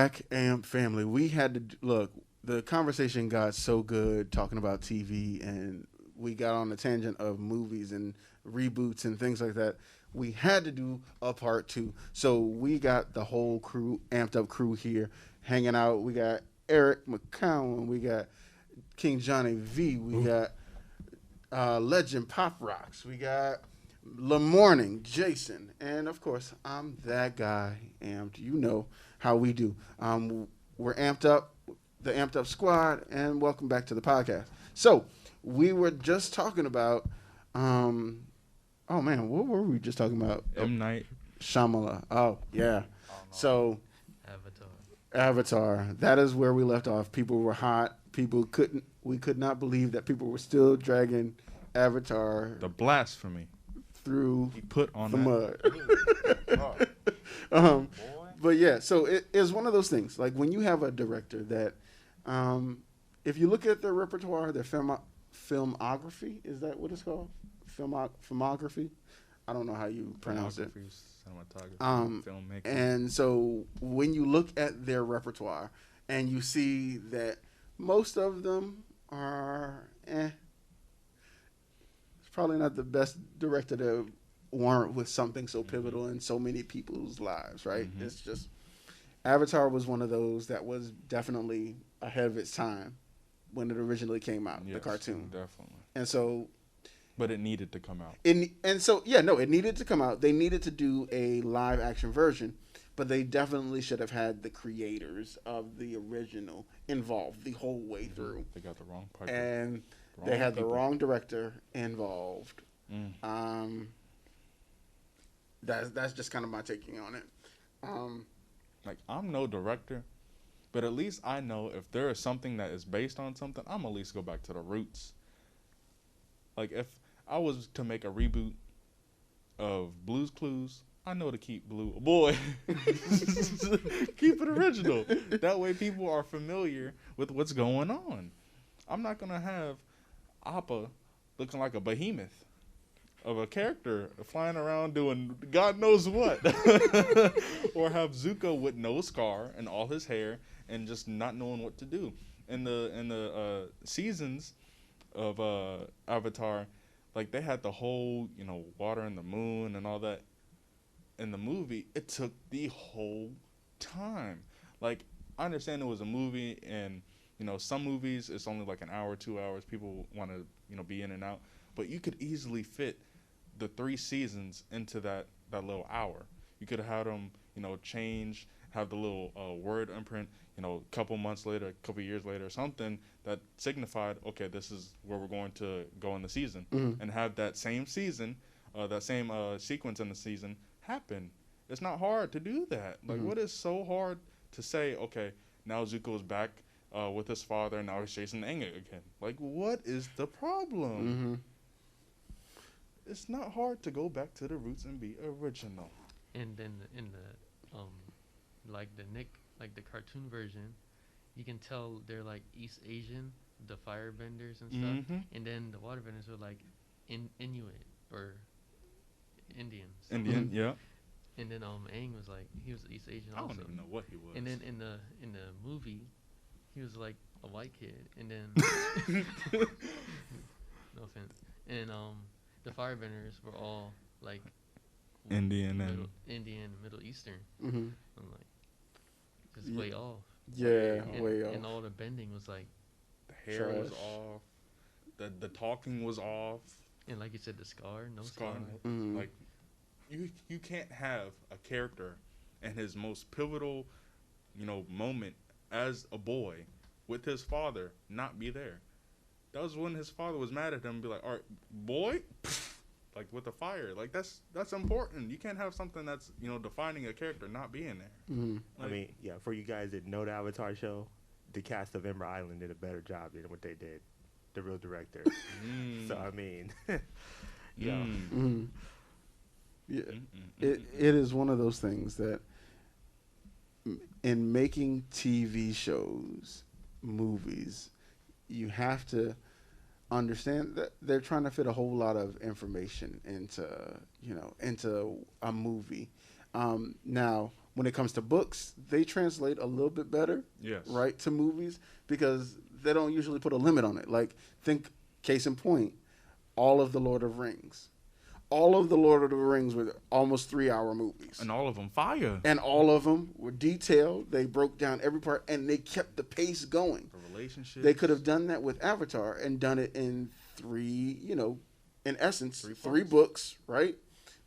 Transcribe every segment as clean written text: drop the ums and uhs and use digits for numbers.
back, AMP family. We had to look. The conversation got so good talking about TV, and we got on the tangent of movies and reboots and things like that. We had to do a part two, so we got the whole crew, amped up crew here, hanging out. We got Eric McCowan, we got King Johnny V, we got Legend Pop Rocks, we got LaMorning, Jason, and of course, I'm that guy, Amped. You know how we do. We're amped up, the Amped Up Squad, and welcome back to the podcast. So, we were just talking about, oh man, what were we just talking about? M. Night Shyamalan. Oh, yeah. So, Avatar. That is where we left off. People were hot. We could not believe that people were still dragging Avatar. The blasphemy. Through he put on the mud. But yeah, so it is one of those things. Like when you have a director that, if you look at their repertoire, their filmography, is that what it's called? Filmography? I don't know how you pronounce it. Cinematography, filmmaking. And so when you look at their repertoire and you see that most of them are probably not the best director to warrant with something so pivotal in so many people's lives, right? Mm-hmm. It's just Avatar was one of those that was definitely ahead of its time when it originally came out, the cartoon. Definitely. And so, but it needed to come out. It needed to come out. They needed to do a live action version, but they definitely should have had the creators of the original involved the whole way through. They got the wrong part. And they had the wrong director involved. That's just kind of my taking on it. Like, I'm no director, but at least I know if there is something that is based on something, I'm at least go back to the roots. Like, if I was to make a reboot of Blue's Clues, I know to keep Blue a boy. Keep it original. That way people are familiar with what's going on. I'm not going to have Appa looking like a behemoth of a character flying around doing God knows what. Or have Zuko with no scar and all his hair and just not knowing what to do. In the seasons of Avatar, like they had the whole, water and the moon and all that. In the movie, it took the whole time. Like, I understand it was a movie and some movies, it's only like an hour, 2 hours. People want to, be in and out. But you could easily fit the 3 seasons into that little hour. You could have had them, change, have the little word imprint, a couple months later, a couple years later, something that signified, okay, this is where we're going to go in the season. Mm-hmm. And have that same season, that same sequence in the season happen. It's not hard to do that. Like, what is so hard to say, okay, now Zuko's back with his father, and now he's chasing Aang again. Like, what is the problem? Mm-hmm. It's not hard to go back to the roots and be original. And then in the the cartoon version, you can tell they're like East Asian, the firebenders and stuff, mm-hmm. and then the waterbenders were like Inuit or Indians. Indian, yeah. And then Aang was like, he was East Asian also. I don't even know what he was. And then in the movie, he was like a white kid. And then no offense. And the firebenders were all like Indian, Middle Eastern. Mm-hmm. I'm like, just way off. Yeah, way off. And all the bending was like, the hair was off. The talking was off. And like you said, the scar. Mm-hmm. Like, you can't have a character and his most pivotal, moment as a boy with his father not be there. That was when his father was mad at him and be like, all right, boy, like with the fire. Like, that's important. You can't have something that's, defining a character not being there. Mm-hmm. Like, I mean, yeah, for you guys that know the Avatar show, the cast of Ember Island did a better job than what they did. The real director. So, I mean, yeah. Mm-hmm. Yeah. It is one of those things that in making TV shows, movies, you have to understand that they're trying to fit a whole lot of information into a movie. Now, when it comes to books, they translate a little bit better, Yes. right, to movies because they don't usually put a limit on it. Like, think, case in point, all of the Lord of Rings. All of the Lord of the Rings were almost 3-hour movies. And all of them fire. And all of them were detailed. They broke down every part, and they kept the pace going. The relationship. They could have done that with Avatar and done it in 3, in essence, 3 books, right?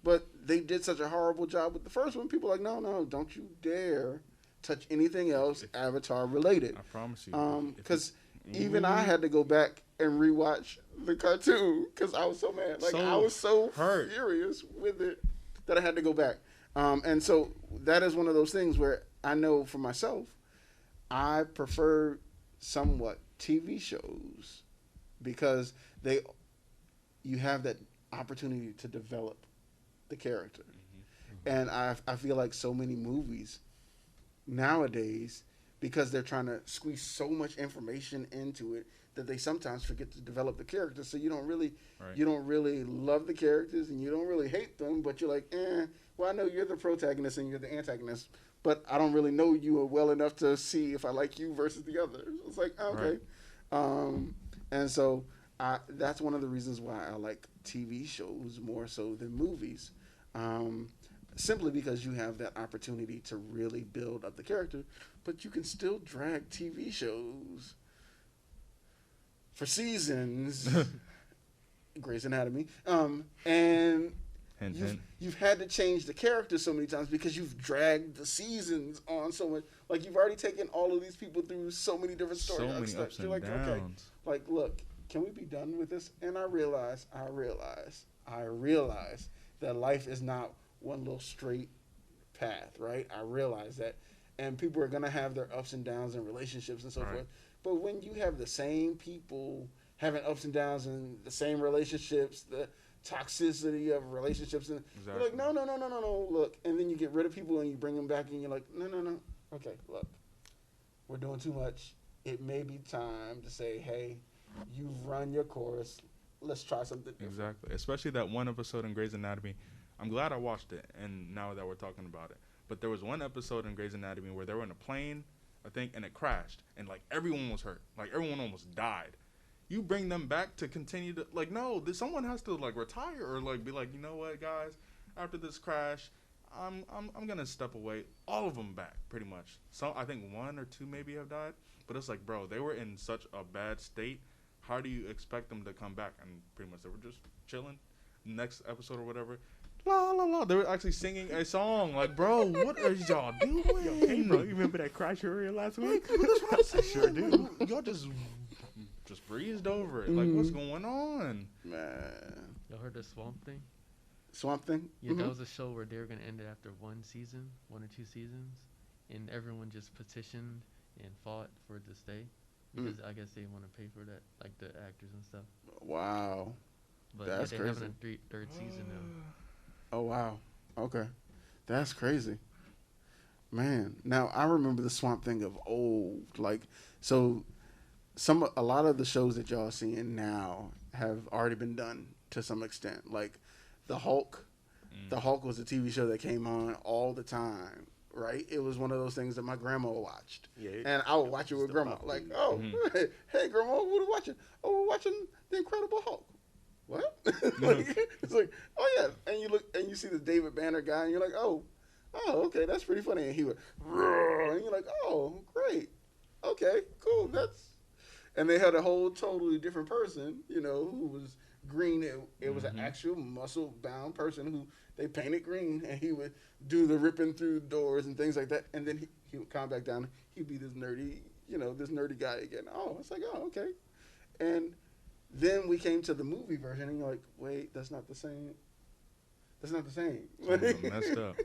But they did such a horrible job with the first one. People are like, no, don't you dare touch anything else Avatar related. I promise you. Because even I had to go back and rewatch the cartoon because I was so mad. Like, I was so furious with it that I had to go back. And so that is one of those things where I know for myself, I prefer somewhat TV shows because you have that opportunity to develop the character. And I feel like so many movies nowadays, because they're trying to squeeze so much information into it, that they sometimes forget to develop the characters. So you don't really love the characters and you don't really hate them, but you're like, well, I know you're the protagonist and you're the antagonist, but I don't really know you well enough to see if I like you versus the other. It's like, okay. Right. And so that's one of the reasons why I like TV shows more so than movies. Simply because you have that opportunity to really build up the character, but you can still drag TV shows for seasons. Grey's Anatomy. And you've had to change the character so many times because you've dragged the seasons on so much. Like, you've already taken all of these people through so many different story arcs. So many ups and You're like, downs. okay, like, look, can we be done with this? And I realize that life is not one little straight path, right? I realize that. And people are going to have their ups and downs in relationships and so forth. But when you have the same people having ups and downs in the same relationships, the toxicity of relationships, and you're like, no, look. And then you get rid of people and you bring them back and you're like, no. Okay, look, we're doing too much. It may be time to say, hey, you've run your course. Let's try something different. Exactly. Especially that one episode in Grey's Anatomy. I'm glad I watched it, and now that we're talking about it. But there was one episode in Grey's Anatomy where they were in a plane, I think, and it crashed, and, like, everyone was hurt. Like, everyone almost died. You bring them back to continue to, like, no, someone has to, like, retire or, like, be like, you know what, guys, after this crash, I'm going to step away. All of them back, pretty much. So I think 1 or 2 maybe have died. But it's like, bro, they were in such a bad state. How do you expect them to come back? And pretty much they were just chilling. Next episode or whatever, la la la. They were actually singing a song. Like, bro, what are y'all doing? Yo, hey, bro, you remember that crash you were in last week? I sure do. Y'all just breezed over it. Like, what's going on? Man. Y'all heard the Swamp Thing? Swamp Thing? Yeah, that was a show where they were going to end it after 1 or 2 seasons. And everyone just petitioned and fought for it to stay. Because I guess they want to pay for that, like the actors and stuff. Wow. But that's they're crazy. having a third season now. Oh, wow. Okay. That's crazy. Man. Now, I remember the Swamp Thing of old. Like, so a lot of the shows that y'all seeing now have already been done to some extent. Like, The Hulk. The Hulk was a TV show that came on all the time. Right, it was one of those things that my grandma watched, and I would watch it with grandma. Like, oh, hey, grandma, what are we watching? Oh, we're watching The Incredible Hulk. What? It's like, oh yeah, and you look and you see the David Banner guy, and you're like, oh, okay, that's pretty funny. And he would, and you're like, oh, great, okay, cool, and they had a whole totally different person, who was green. It was an actual muscle-bound person who they painted green, and he would do the ripping through doors and things like that. And then he would calm back down. He'd be this nerdy guy again. Oh, it's like, oh, okay. And then we came to the movie version, and you're like, wait, that's not the same. That's not the same. Messed up.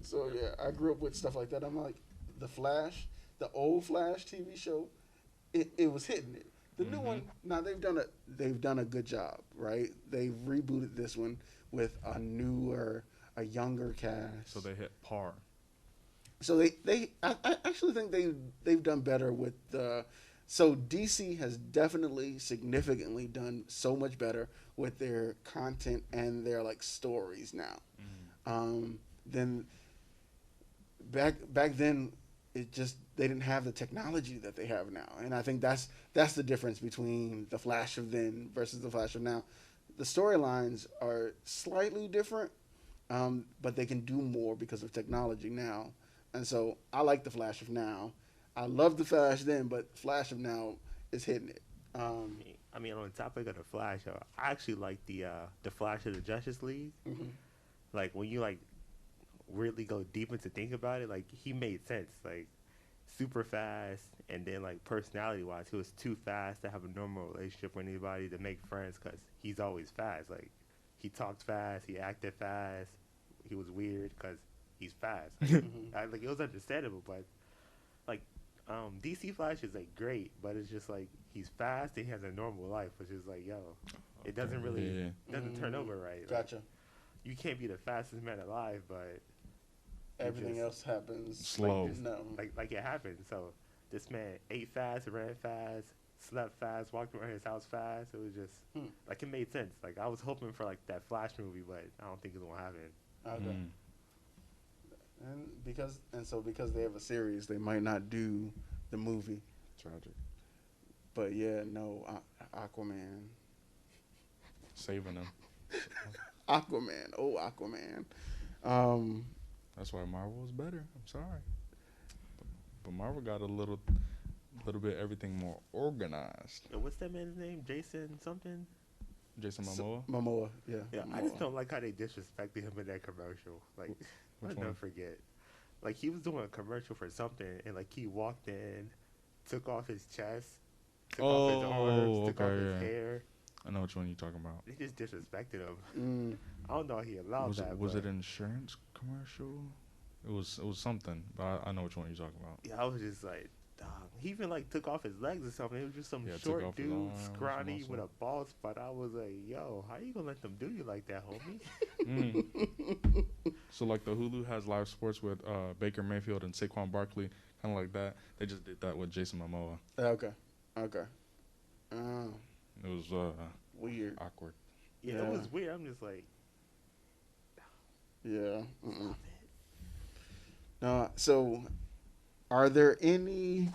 So yeah, I grew up with stuff like that. I'm like, the Flash, the old Flash TV show, it was hitting it. The new one, now they've done a good job, right? They've rebooted this one with a younger cast. So they hit par. So I actually think they've done better with so DC has definitely significantly done so much better with their content and their like stories now. Then back then, it just they didn't have the technology that they have now, and I think that's the difference between the Flash of then versus the Flash of now. The storylines are slightly different, but they can do more because of technology now, and so I like the Flash of now. I love the Flash then, but Flash of now is hitting it. I mean, on the topic of the Flash, I actually like the Flash of the Justice League. Mhm. Like when you like really go deep into think about it, like he made sense. Like super fast, and then like personality wise, he was too fast to have a normal relationship with anybody to make friends because he's always fast. Like he talked fast, he acted fast, he was weird because he's fast. Like it was understandable, but like DC Flash is like great, but it's just like he's fast and he has a normal life, which is like yo, it doesn't really doesn't turn over right. Gotcha. Like, you can't be the fastest man alive, but Everything else happens slow. No. like it happened. So this man ate fast, ran fast, slept fast, walked around his house fast. It was just like it made sense. Like I was hoping for like that Flash movie, but I don't think it's gonna happen. Okay. Because they have a series, they might not do the movie. Tragic. But yeah, no, Aquaman. Saving them. Aquaman. Oh, Aquaman. That's why Marvel is better. I'm sorry. But Marvel got a little bit everything more organized. Yo, what's that man's name? Jason something? Jason Momoa? Momoa, yeah. Yeah, Momoa. I just don't like how they disrespected him in that commercial. Like, I'll Which never one? forget. Like, he was doing a commercial for something, and like he walked in, took off his chest, took off his arms, took off his hair. I know which one you're talking about. They just disrespected him. I don't know how he allowed that. Was but it an insurance commercial? It was something, but I know which one you're talking about. yeah, I was just like, dog. He even like took off his legs or something. It was just some Yeah, took short off his dude, arms, scrawny with a muscle. bald spot. I was like, yo, how you gonna let them do you like that, homie? So like the Hulu has live sports with Baker Mayfield and Saquon Barkley, kind of like that. They just did that with Jason Momoa. Okay. It was Weird. awkward. Yeah, it was weird. I'm just like, Yeah. stop it. So, are there any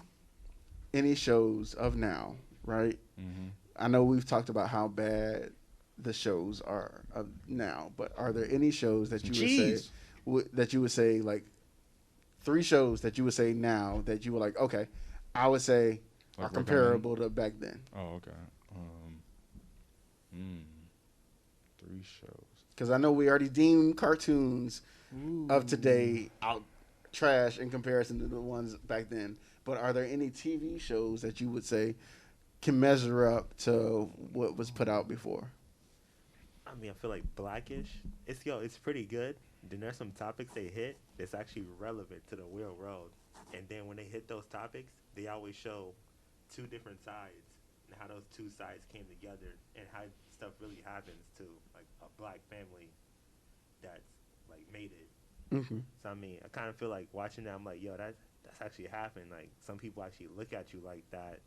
shows of now, right? Mm-hmm. I know we've talked about how bad the shows are of now, but are there any shows that you would say like 3 shows that you would say now that you were like, okay, I would say Like are comparable to back then? Oh, okay. 3 shows. Because I know we already deemed cartoons of today out trash in comparison to the ones back then. But are there any TV shows that you would say can measure up to what was put out before? I mean, I feel like Blackish. It's pretty good. Then there's some topics they hit that's actually relevant to the real world. And then when they hit those topics, they always show 2 different sides and how those 2 sides came together and how stuff really happens to like a black family that's like made it. Mm-hmm. So I mean, I kind of feel like watching that. I'm like, yo, that's actually happened. Like some people actually look at you like that.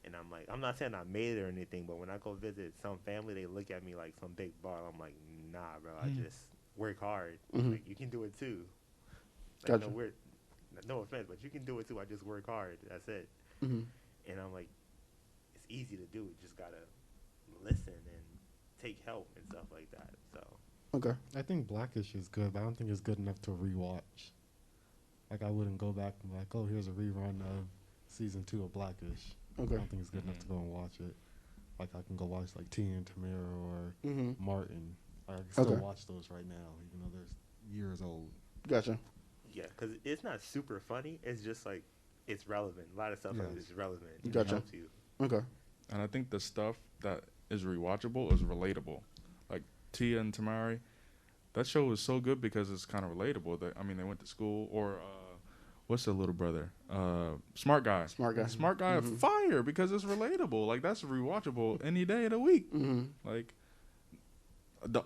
And I'm like, I'm not saying I made it or anything, but when I go visit some family, they look at me like some big bar. I'm like, nah, bro, I just work hard. Like, you can do it too. Like, Gotcha. no offense, but you can do it too. I just work hard. That's it. Mm-hmm. And I'm like, it's easy to do. You just gotta listen and take help and stuff like that. So Okay. I think Blackish is good, but I don't think it's good enough to rewatch. Like I wouldn't go back and be like, oh, here's a rerun of season 2 of Blackish. Okay. I don't think it's good enough to go and watch it. Like I can go watch like Tia and Tamara or Mm-hmm. Martin. I can still Okay. watch those right now, even though they're years old. Gotcha. yeah, because it's not super funny. It's just like it's relevant. A lot of stuff Yes. is relevant. It Gotcha. helps you. Okay. And I think the stuff that is rewatchable is relatable. Like Tia and Tamari, that show is so good because it's kind of relatable. They went to school. Or what's the little brother? Smart Guy. Smart Guy. Smart Guy, Mhm. fire, because it's relatable. Like that's rewatchable any day of the week. Mm-hmm. Like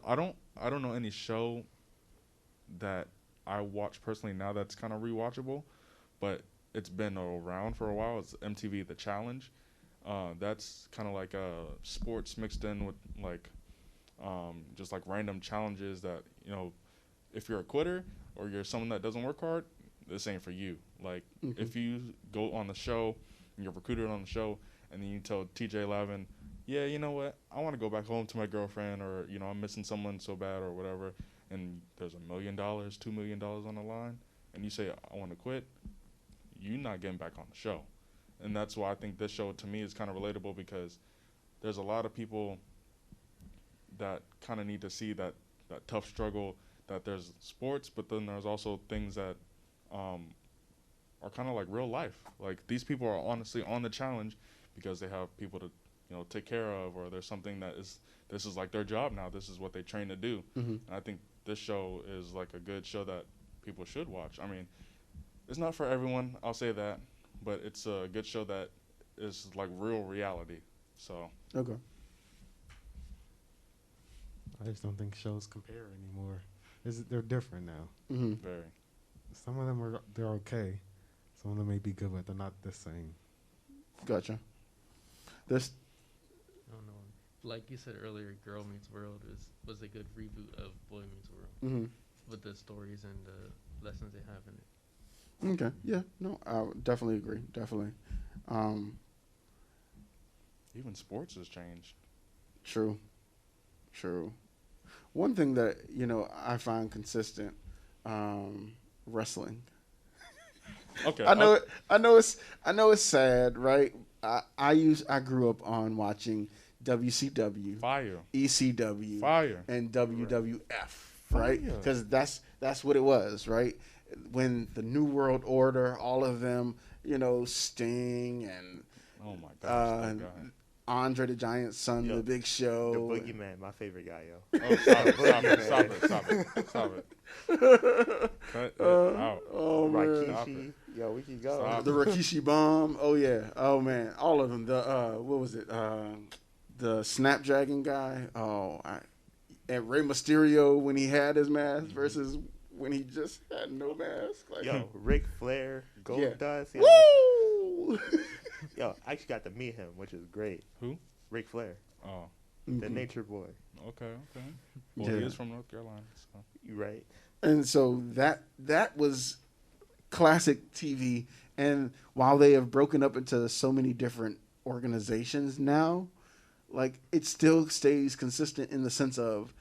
I don't know any show that I watch personally now that's kind of rewatchable, but it's been around for a while. It's MTV The Challenge. That's kind of like sports mixed in with like just like random challenges that, you know, if you're a quitter, or you're someone that doesn't work hard, this ain't for you. Like, Mhm. if you go on the show, and you're recruited on the show, and then you tell TJ Lavin, yeah, you know what, I want to go back home to my girlfriend, or, you know, I'm missing someone so bad or whatever, and there's $1 million, $2 million on the line, and you say, I want to quit, you're not getting back on the show. And that's why I think this show, to me, is kind of relatable, because there's a lot of people that kind of need to see that tough struggle, that there's sports, but then there's also things that are kind of like real life. Like, these people are honestly on the challenge because they have people to, you know, take care of, or there's something that this is like their job now. This is what they train to do. Mm-hmm. And I think this show is like a good show that people should watch. I mean, it's not for everyone, I'll say that, but it's a good show that is like real reality. So Okay. I just don't think shows compare anymore. They're different now. Mm-hmm. very. Some of them they're okay. Some of them may be good, but they're not the same. Gotcha. This. I don't know. Like you said earlier, Girl Meets World was a good reboot of Boy Meets World Mm-hmm. with the stories and the lessons they have in it. Okay. Yeah. No, I would definitely agree. Definitely. Even sports has changed. True. True. One thing that, you know, I find consistent, wrestling. Okay. I know it's sad, right? I grew up on watching WCW, Fire. ECW, Fire. and WWF, right? Fire. Because that's what it was, right? When the New World Order, all of them, you know, Sting and Oh my gosh. that guy. Andre the Giant's son, Yo, The Big Show. The Boogeyman, my favorite guy, yo. Oh, stop it. Cut it out. Oh man, Stop Rikishi. Yo, we can go. Stop. the Rikishi Bomb. Oh yeah. Oh man, all of them. The what was it? The Snapdragon guy. And Rey Mysterio when he had his mask versus when he just had no mask. Like, Yo, Ric Flair, Gold Yeah. Dust. Yo. woo! Yo, I actually got to meet him, which is great. Who? Ric Flair, Oh, the Mhm. Nature Boy. okay. Well, he Yeah. is from North Carolina, so. You right? And so that was classic TV. And while they have broken up into so many different organizations now, like it still stays consistent in the sense of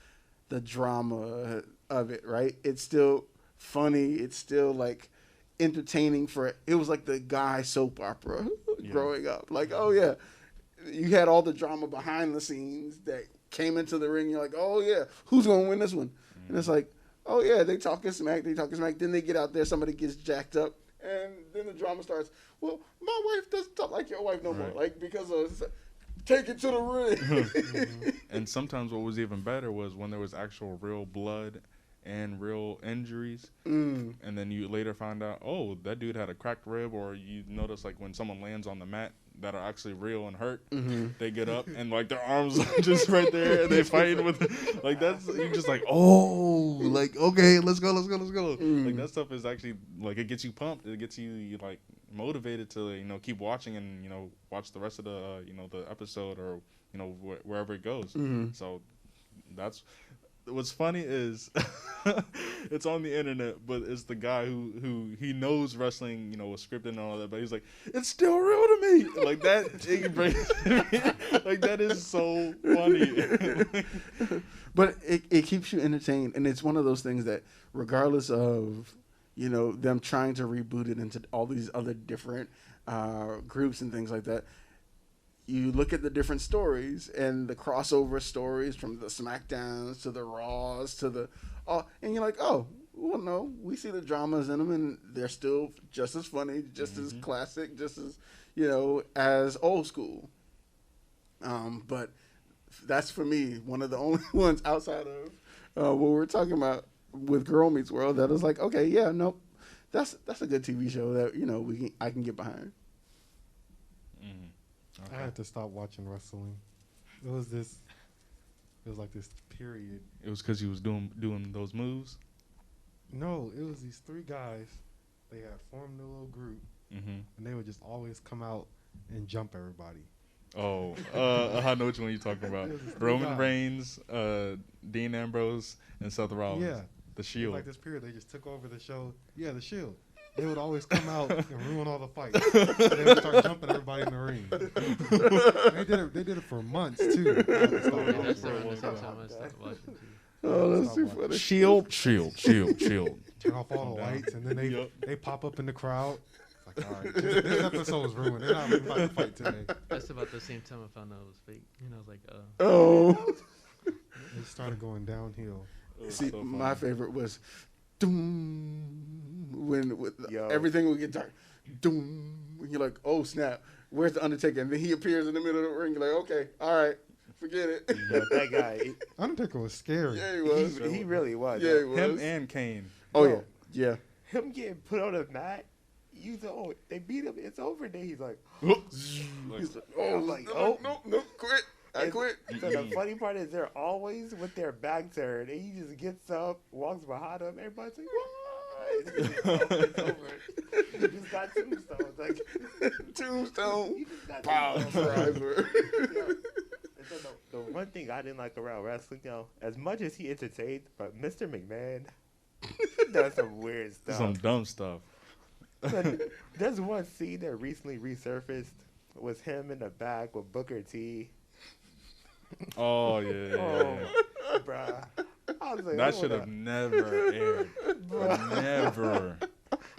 the drama of it, right? It's still funny. It's still like entertaining it was like the guy soap opera Yeah. growing up. Like, oh yeah, you had all the drama behind the scenes that came into the ring. You're like, oh yeah, who's going to win this one? And it's like, oh yeah, they talking smack. Then they get out there, somebody gets jacked up, and then the drama starts. Well, my wife doesn't talk like your wife no more, Right. like because of take it to the ring. And sometimes what was even better was when there was actual real blood and real injuries, and then you later find out, oh, that dude had a cracked rib, or you notice like when someone lands on the mat that are actually real and hurt, they get up and like their arms are just right there and they fighting with like that's you just like, oh, like okay, let's go. Like that stuff is actually like it gets you pumped, it gets you like motivated to, you know, keep watching and, you know, watch the rest of the you know, the episode, or, you know, wherever it goes. So that's what's funny is it's on the internet, but it's the guy who he knows wrestling, you know, was scripted and all that, but he's like, it's still real to me. Like that, like that is so funny. But it keeps you entertained, and it's one of those things that regardless of, you know, them trying to reboot it into all these other different groups and things like that, you look at the different stories and the crossover stories from the SmackDowns to the Raws to the, and you're like, oh, well, no, we see the dramas in them, and they're still just as funny, just as classic, just as, you know, as old school. But that's for me one of the only ones outside of what we're talking about with Girl Meets World that is like, okay, yeah, nope, that's a good TV show that, you know, I can get behind. Okay. I had to stop watching wrestling. It was like this period. It was because he was doing those moves. No, it was these three guys. They had formed a little group, and they would just always come out and jump everybody. Oh, I know which one you're talking about. It was this three Roman guys. Reigns, Dean Ambrose, and Seth Rollins. Yeah, The Shield. Like this period, they just took over the show. Yeah, the Shield. They would always come out and ruin all the fights. They would start jumping everybody in the ring. They did it for months too. That's around the same time I started watching too. Oh, that's too funny. Shield. Turn off all the lights, and then they pop up in the crowd. It's like, all right, this episode was ruined. They're not even about to fight today. That's about the same time I found out it was fake. And I was like, Oh. It started going downhill. See, so my funny. favorite was doom, when with Yo. everything would get dark. Doom. When you're like, oh snap, where's the Undertaker? And then he appears in the middle of the ring. You're like, okay, all right, forget it. Yo, that guy, Undertaker was scary. Yeah, he was. he really was. Yeah, he was. Him and Kane. Oh Yo. yeah, Him getting put on the mat. They beat him. It's over. Then he's like, He's like, oh, I'm like, no, oh. no, quit. I And quit. So the funny part is they're always with their back turned, and he just gets up, walks behind them. Everybody's like, "What?" It's over. He just got tombstones. Like Tombstone. he just got Power tombstones. driver. Yeah. And so the one thing I didn't like around wrestling, as much as he entertained, but Mr. McMahon does some weird stuff. Some dumb stuff. So there's one scene that recently resurfaced was him in the back with Booker T. Oh yeah. Bruh. I was like, That hold should up. have never aired. Never.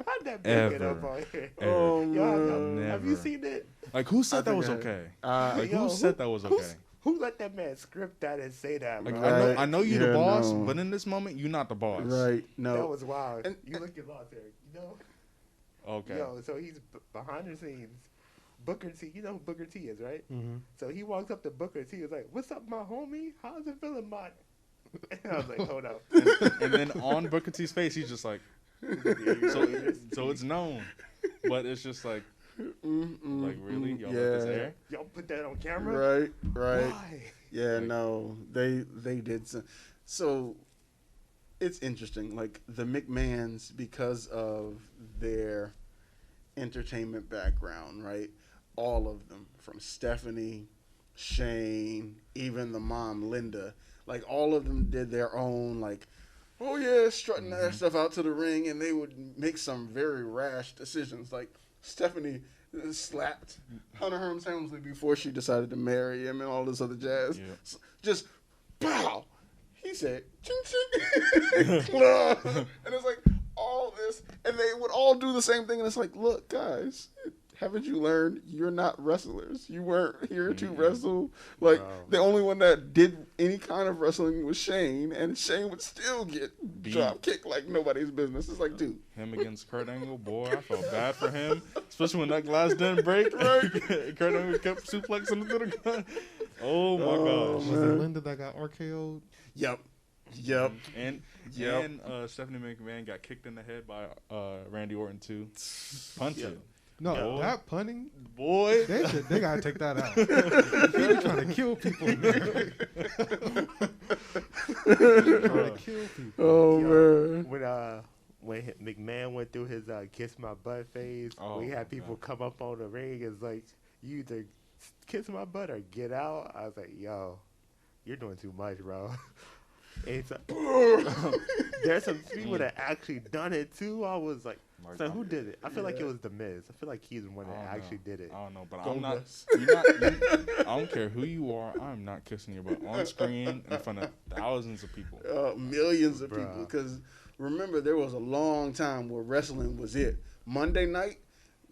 How'd that make it up Ever. on here? Oh, Yo, have you Never. seen it? Like who said that think was I- okay? Like, Like who said that was okay? Who let that man script that and say that, Like bro? I know you the Yeah, boss, no. but in this moment you're not the boss. Right. That No. was wild. And- You look at lost, Eric. You know? Okay. Yo, so he's behind the scenes. Booker T, you know who Booker T is, right? Mm-hmm. So he walks up to Booker T. He's like, "What's up, my homie? How's it feeling, man?" And I was like, "Hold up." And then on Booker T's face, he's just like, so it's known, but it's just like really, y'all let this air? Y'all put that on camera? Right. Why? Yeah, Like- no, they did some. So it's interesting. Like the McMahons, because of their entertainment background, right? All of them, from Stephanie, Shane, even the mom Linda, like all of them did their own like, oh yeah, strutting their stuff out to the ring, and they would make some very rash decisions. Like Stephanie slapped Hunter Hearst Helmsley before she decided to marry him and all this other jazz. Yeah. Just pow. He said, ching ching, club. And it's like all this, and they would all do the same thing. And it's like, look, guys, haven't you learned you're not wrestlers? You weren't here to wrestle. Like Bro. the only one that did any kind of wrestling was Shane, and Shane would still get Beat. drop kicked like nobody's business. It's like, dude, Him against Kurt Angle, boy, I felt bad for him, especially when that glass didn't break. Kurt Angle kept suplexing him to the gun. Oh my gosh. Was it Linda that got RKO'd? yep. And Yep. and Stephanie McMahon got kicked in the head by Randy Orton too. Punching. No, Yo. that punting. Boy. They gotta take that out. He be trying to kill people. In there. Trying to kill people. Oh Yo, man. when McMahon went through his kiss my butt phase, Oh, we my had people God. come up on the ring. It's like, you either kiss my butt or get out. I was like, yo, you're doing too much, bro. And so, there's some people that actually done it too. I was like, so who did it? I feel like it was The Miz. I feel like he's the one that actually did it. I don't know, but Go I'm not. Miz. I don't care who you are. I'm not kissing your butt on screen in front of thousands of people. Millions of Bruh. people. Because remember, there was a long time where wrestling was it. Monday night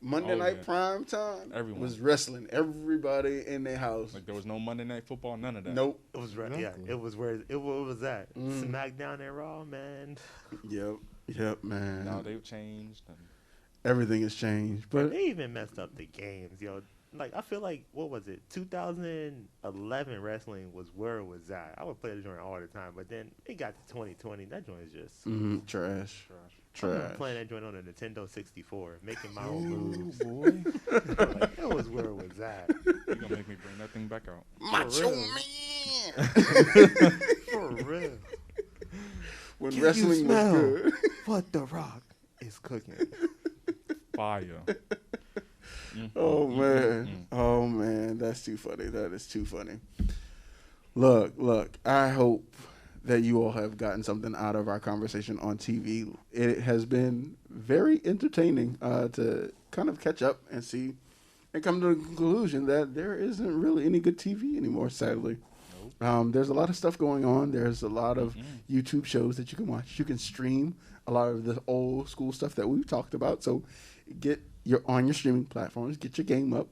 yeah. prime time Everyone. was wrestling. Everybody in their house. Like there was no Monday Night Football, none of that. Nope. It was right. Exactly. Yeah, it was where it was at. Mm. SmackDown and Raw, man. Yep, man. Now they've changed. And Everything has changed. But They even messed up the games, yo. Like I feel like what was it? 2011 wrestling was where it was at. I would play the joint all the time, but then it got to 2020. That joint is just. trash. I remember Trash. playing that joint on a Nintendo 64, making my own moves. boy, Like, that was where it was at. you're gonna make me bring that thing back out. Macho real. Man. For real. When Can you wrestling was smell? good. What The Rock is cooking. Fire. Oh man, that's too funny. That is too funny. Look, I hope that you all have gotten something out of our conversation on TV. It has been very entertaining to kind of catch up and see and come to the conclusion that there isn't really any good TV anymore, sadly. There's a lot of stuff going on. There's a lot of YouTube shows that you can watch. You can stream a lot of the old school stuff that we've talked about. So on your streaming platforms, get your game up.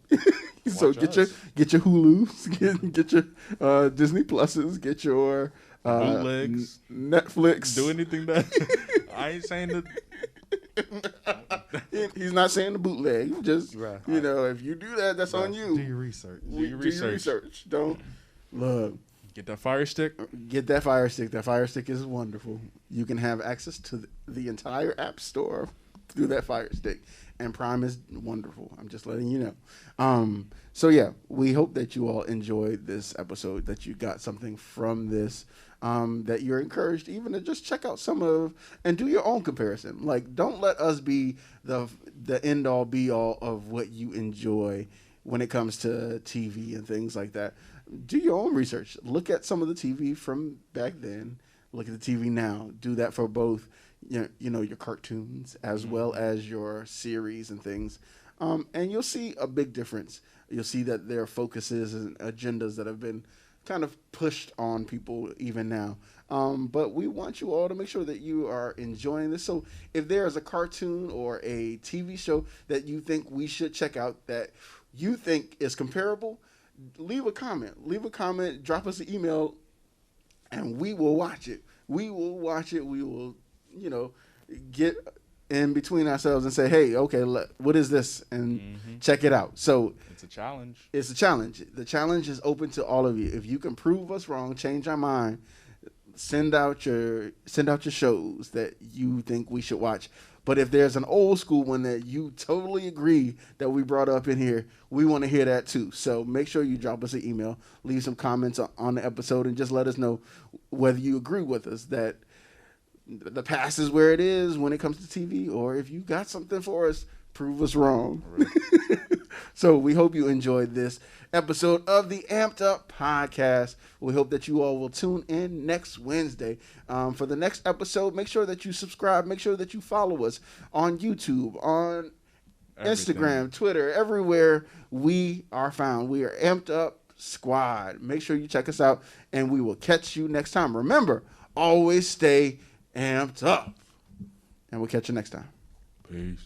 So get your Hulus, get your Disney Pluses, get your bootlegs, Netflix. Do anything that I ain't saying that. He's not saying the bootleg. Just Right. if you do that, that's on you. Do your research. Do your research. Don't look. Get that Fire Stick. Get that Fire Stick. That Fire Stick is wonderful. You can have access to the entire App Store through that Fire Stick. And Prime is wonderful. I'm just letting you know. So yeah, we hope that you all enjoyed this episode, that you got something from this, that you're encouraged even to just check out and do your own comparison. Like, don't let us be the end all be all of what you enjoy when it comes to TV and things like that. Do your own research. Look at some of the TV from back then. Look at the TV now. Do that for both your cartoons as well as your series and things. And you'll see a big difference. You'll see that there are focuses and agendas that have been kind of pushed on people even now. But we want you all to make sure that you are enjoying this. So if there is a cartoon or a TV show that you think we should check out that you think is comparable, leave a comment, drop us an email, and we will watch it. We will get in between ourselves and say, hey, okay, what is this? And check it out. So it's a challenge. It's a challenge. The challenge is open to all of you. If you can prove us wrong, change our mind, send out your shows that you think we should watch. But if there's an old school one that you totally agree that we brought up in here, we want to hear that too. So make sure you drop us an email, leave some comments on the episode, and just let us know whether you agree with us that the past is where it is when it comes to TV, or if you got something for us, prove us wrong. Right. So we hope you enjoyed this episode of the Amped Up Podcast. We hope that you all will tune in next Wednesday for the next episode. Make sure that you subscribe. Make sure that you follow us on YouTube, on Instagram, Twitter, everywhere we are found. We are Amped Up Squad. Make sure you check us out, and we will catch you next time. Remember, always stay amped up. And we'll catch you next time. Peace.